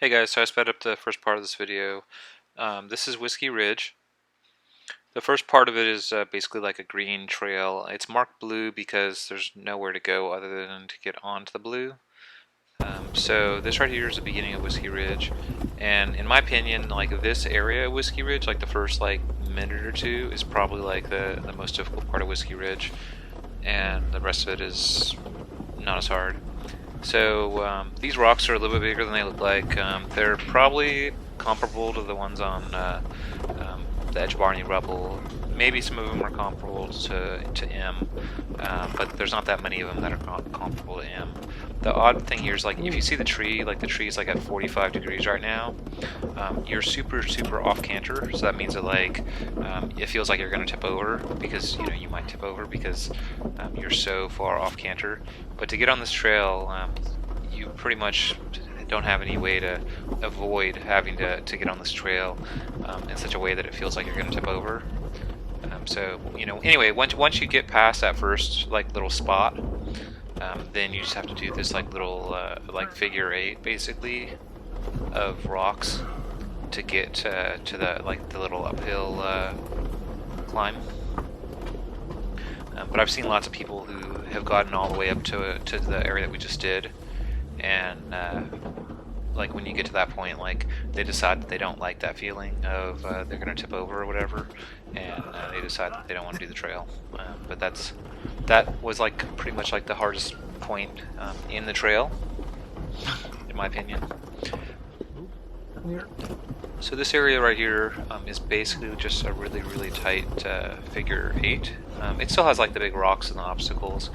Hey guys, so I sped up the first part of this video. This is Whiskey Ridge. The first part of it is basically like a green trail. It's marked blue because there's nowhere to go other than to get onto the blue. So this right here is the beginning of Whiskey Ridge, and in my opinion, like this area of Whiskey Ridge, like the first like minute or two, is probably like the most difficult part of Whiskey Ridge, and the rest of it is not as hard. So these rocks are a little bit bigger than they look like. They're probably comparable to the ones on the Edge Barney Rubble. Maybe some of them are comparable to M, but there's not that many of them that are comparable to M. The odd thing here is, like, if you see the tree, like the tree is like at 45 degrees right now, you're super off canter, so that means that like it feels like you're going to tip over, because you might tip over because you're so far off canter. But to get on this trail, you pretty much don't have any way to avoid having to get on this trail in such a way that it feels like you're going to tip over. So anyway, once you get past that first like little spot, then you just have to do this like little like figure 8 basically of rocks to get to the little uphill climb. But I've seen lots of people who have gotten all the way up to the area that we just did, and like when you get to that point, like they decide that they don't like that feeling of they're gonna tip over or whatever, and they decide that they don't want to do the trail. But that was like pretty much like the hardest point in the trail, in my opinion. So this area right here is basically just a really tight figure 8. It still has like the big rocks and the obstacles,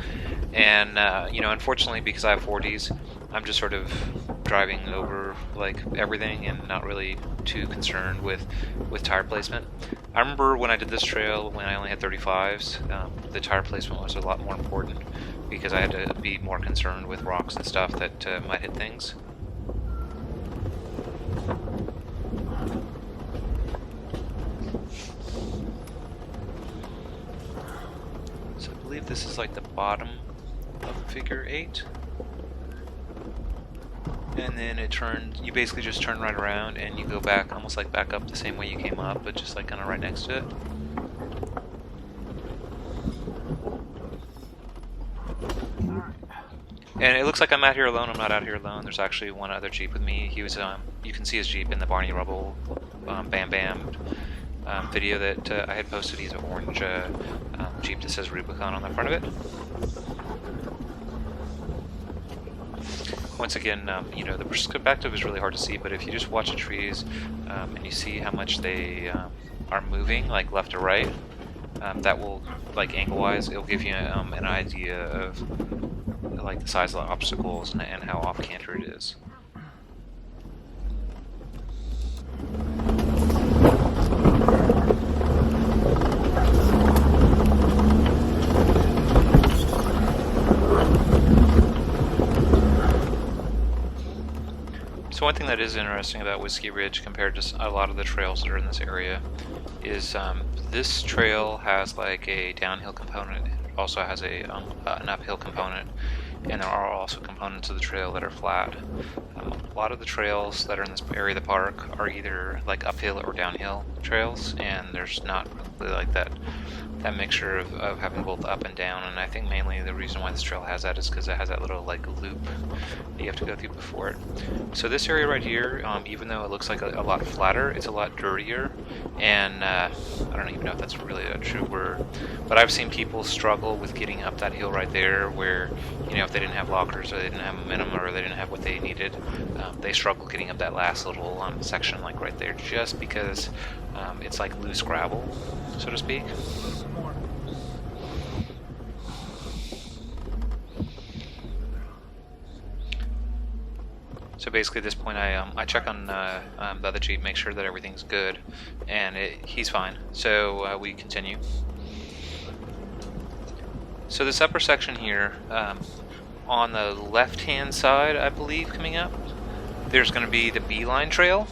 and unfortunately, because I have 40s, I'm just sort of driving over like everything and not really too concerned with tire placement. I remember when I did this trail when I only had 35s, the tire placement was a lot more important because I had to be more concerned with rocks and stuff that might hit things. So I believe this is like the bottom of figure 8. And then it turns, you basically just turn right around and you go back, almost like back up the same way you came up, but just like kind of right next to it. And it looks like I'm out here alone. I'm not out here alone. There's actually one other Jeep with me. He was, you can see his Jeep in the Barney Rubble Bam Bam video that I had posted. He's an orange Jeep that says Rubicon on the front of it. Once again, the perspective is really hard to see, but if you just watch the trees and you see how much they are moving, like left to right, that will, like angle-wise, it'll give you an idea of like the size of the obstacles and how off-canter it is. So one thing that is interesting about Whiskey Ridge compared to a lot of the trails that are in this area is this trail has like a downhill component. It also has an uphill component, and there are also components of the trail that are flat. A lot of the trails that are in this area of the park are either like uphill or downhill trails, and there's not really like that mixture of having both up and down. And I think mainly the reason why this trail has that is because it has that little like loop that you have to go through before it. So this area right here, even though it looks like a lot flatter, it's a lot dirtier, and I don't even know if that's really a true word, but I've seen people struggle with getting up that hill right there, where if they didn't have lockers or they didn't have momentum or they didn't have what they needed, they struggle getting up that last little section like right there, just because it's like loose gravel, so to speak. So basically at this point I check on the other Jeep, make sure that everything's good, and he's fine. So we continue. So this upper section here, on the left hand side, I believe, coming up, there's going to be the Beeline Trail.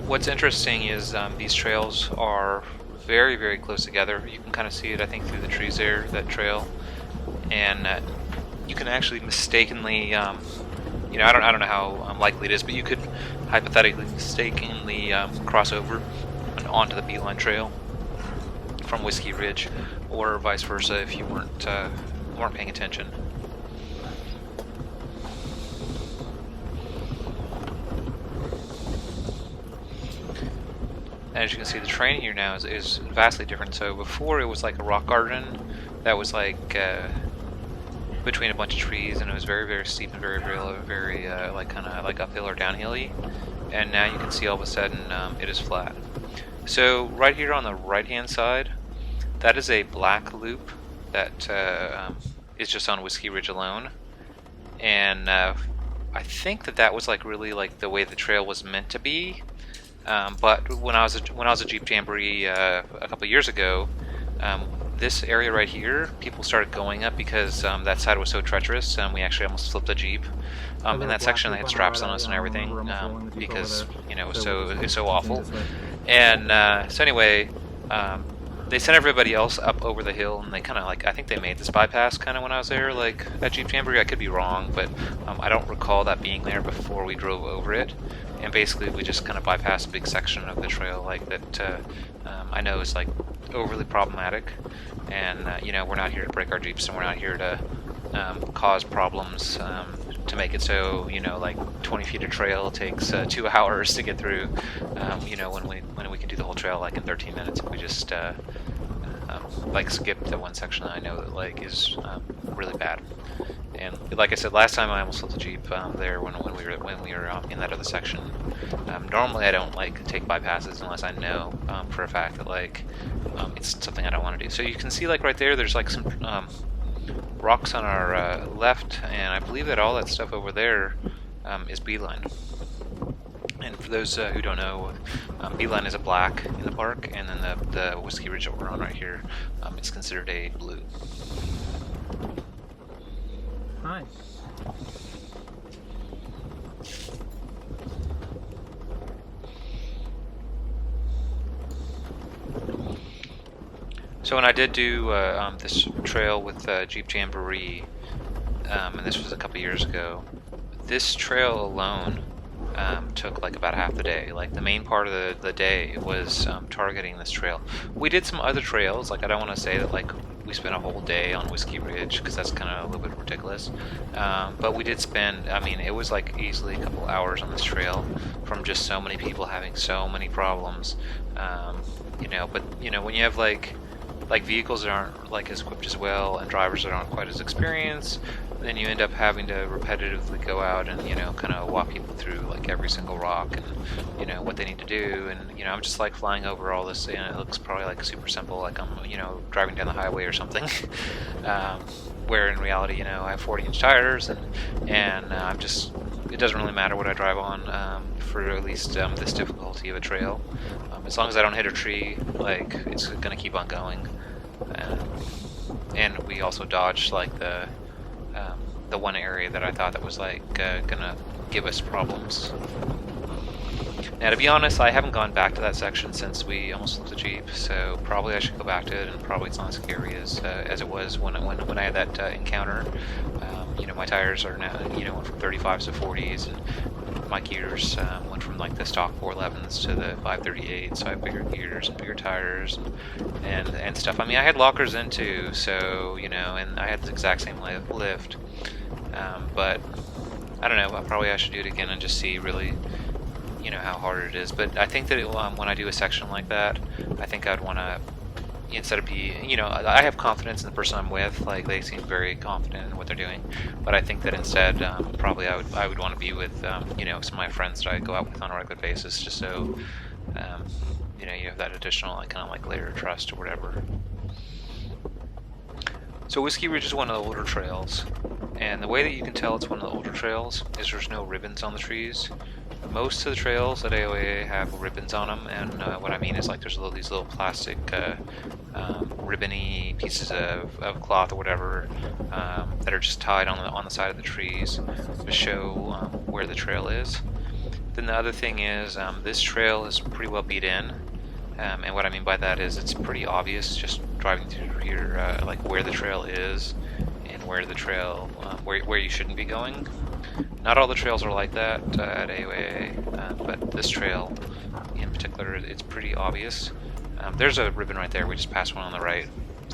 What's interesting is these trails are very close together. You can kind of see it, I think, through the trees there, that trail, and you can actually mistakenly you know, I don't know how likely it is, but you could hypothetically mistakenly cross over onto the Beeline Trail from Whiskey Ridge, or vice versa if you weren't paying attention. And as you can see, the terrain here now is vastly different. So before it was like a rock garden that was like between a bunch of trees, and it was very, very steep and very, very like kind of like uphill or downhilly. And now you can see all of a sudden it is flat. So right here on the right hand side, that is a black loop that is just on Whiskey Ridge alone. And I think that was like really like the way the trail was meant to be. But when I was a Jeep Jamboree a couple years ago, this area right here, people started going up because that side was so treacherous, and we actually almost flipped a Jeep. In that section, they had straps on us and everything because you know it was so awful. And so anyway, they sent everybody else up over the hill, and they kind of like, I think they made this bypass kind of when I was there, like at Jeep Jamboree. I could be wrong, but I don't recall that being there before we drove over it. And basically we just kind of bypassed a big section of the trail like that I know is like overly problematic, and you know, we're not here to break our Jeeps, and we're not here to cause problems to make it so, you know, like 20 feet of trail takes 2 hours to get through, you know, when we can do the whole trail like in 13 minutes if we just like skip the one section that I know that like is really bad. And like I said, last time I almost flipped the Jeep there when we were in that other section. Normally I don't like take bypasses unless I know for a fact that like it's something I don't want to do. So you can see like right there, there's like some rocks on our left, and I believe that all that stuff over there is Beeline. And for those who don't know, Beeline is a black in the park, and then the Whiskey Ridge that we're on right here is considered a blue. Nice. So when I did do this trail with Jeep Jamboree, and this was a couple years ago, this trail alone took like about half the day. Like the main part of the day was targeting this trail. We did some other trails. Like I don't want to say that like we spent a whole day on Whiskey Ridge, because that's kind of a little bit ridiculous. But we did spend, I mean, it was like easily a couple hours on this trail from just so many people having so many problems. You know, but you know, when you have like vehicles that aren't like as equipped as well, and drivers that aren't quite as experienced, then you end up having to repetitively go out and, you know, kind of walk people through like every single rock and, you know, what they need to do. And, you know, I'm just like flying over all this, and it looks probably like super simple, like I'm, you know, driving down the highway or something. Where in reality, you know, I have 40-inch tires, and I'm just, it doesn't really matter what I drive on for at least this difficulty of a trail. As long as I don't hit a tree, like, it's gonna keep on going. And we also dodged like the one area that I thought that was like gonna give us problems. Now, to be honest, I haven't gone back to that section since we almost flipped the Jeep, so probably I should go back to it, and probably it's not as scary as it was when I had that encounter. You know, my tires are now, you know, went from 35s to 40s, and my gears went from like the stock 411s to the 538s, so I have bigger gears and bigger tires and stuff. I mean, I had lockers in too, so, you know, and I had the exact same lift. But I don't know, probably I should do it again and just see really, you know, how hard it is. But I think that when I do a section like that, I think I'd want to, instead of you know, I have confidence in the person I'm with, like they seem very confident in what they're doing, but I think that instead probably I would want to be with you know, some of my friends that I go out with on a regular basis, just so you know, you have that additional like kind of like layer of trust or whatever. So Whiskey Ridge is one of the older trails, and the way that you can tell it's one of the older trails is there's no ribbons on the trees. Most of the trails at AOAA have ribbons on them, and what I mean is like there's these little plastic ribbony pieces of cloth or whatever that are just tied on the side of the trees to show where the trail is. Then the other thing is this trail is pretty well beat in, and what I mean by that is it's pretty obvious just driving through here like where the trail is and where the trail where you shouldn't be going. Not all the trails are like that at AOAA, but this trail in particular, it's pretty obvious. There's a ribbon right there. We just passed one on the right.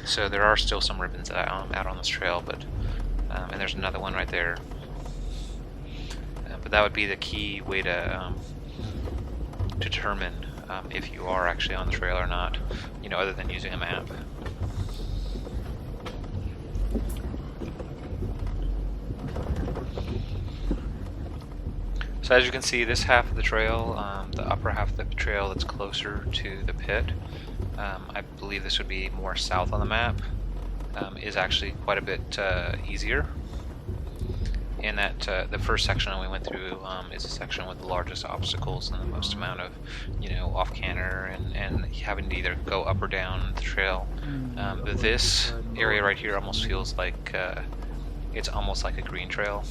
So there are still some ribbons out on this trail, but and there's another one right there. But that would be the key way to determine if you are actually on the trail or not, you know, other than using a map. So as you can see, this half of the trail, the upper half of the trail that's closer to the pit, I believe this would be more south on the map, is actually quite a bit easier. In that the first section we went through is a section with the largest obstacles and the most amount of, you know, off canter and having to either go up or down the trail. But this area right here almost feels like it's almost like a green trail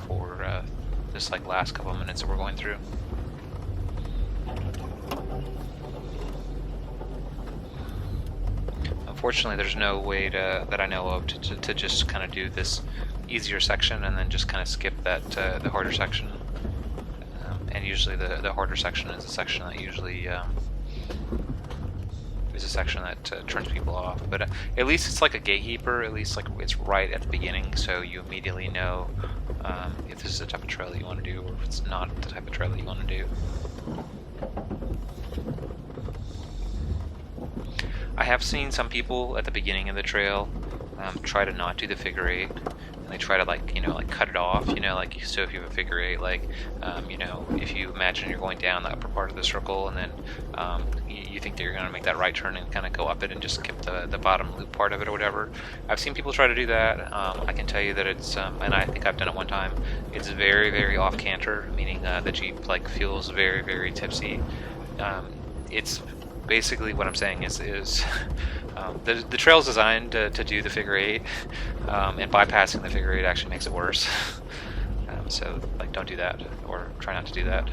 for this like last couple of minutes that we're going through. Unfortunately, there's no way that I know of to just kind of do this easier section and then just kind of skip that the harder section. And usually the harder section is a section that usually is a section that turns people off. But at least it's like a gatekeeper. At least like it's right at the beginning, so you immediately know if this is the type of trail that you want to do, or if it's not the type of trail that you want to do. I have seen some people at the beginning of the trail try to not do the figure 8, and they try to, like, you know, like cut it off, you know, like, so if you have a figure 8, like, you know, if you imagine you're going down the upper part of the circle, and then you think that you're going to make that right turn and kind of go up it and just skip the bottom loop part of it or whatever. I've seen people try to do that. I can tell you that it's, and I think I've done it one time, it's very, very off canter, meaning the Jeep, like, feels very, very tipsy. It's basically what I'm saying is the trail is designed to do the figure 8, and bypassing the figure 8 actually makes it worse. So, like, don't do that, or try not to do that,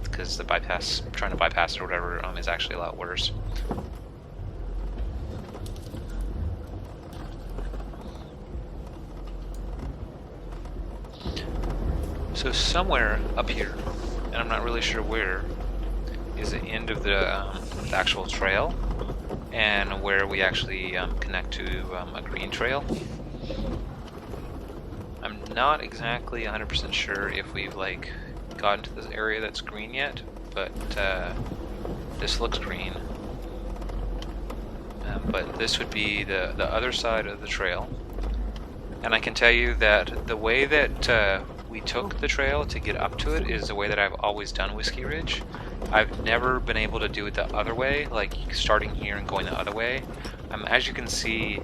because trying to bypass it or whatever is actually a lot worse. So somewhere up here, and I'm not really sure where, is the end of the actual trail, and where we actually connect to a green trail. I'm not exactly 100% sure if we've like gotten to this area that's green yet, but this looks green. But this would be the other side of the trail, and I can tell you that the way that we took the trail to get up to it is the way that I've always done Whiskey Ridge. I've never been able to do it the other way, like starting here and going the other way. As you can see,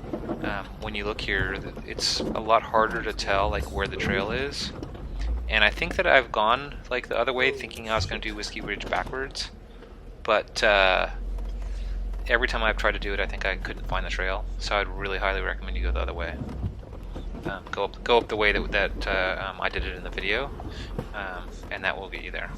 when you look here, it's a lot harder to tell like where the trail is. And I think that I've gone like the other way thinking I was going to do Whiskey Ridge backwards. But every time I've tried to do it, I think I couldn't find the trail. So I'd really highly recommend you go the other way. Go up the way that I did it in the video, and that will get you there.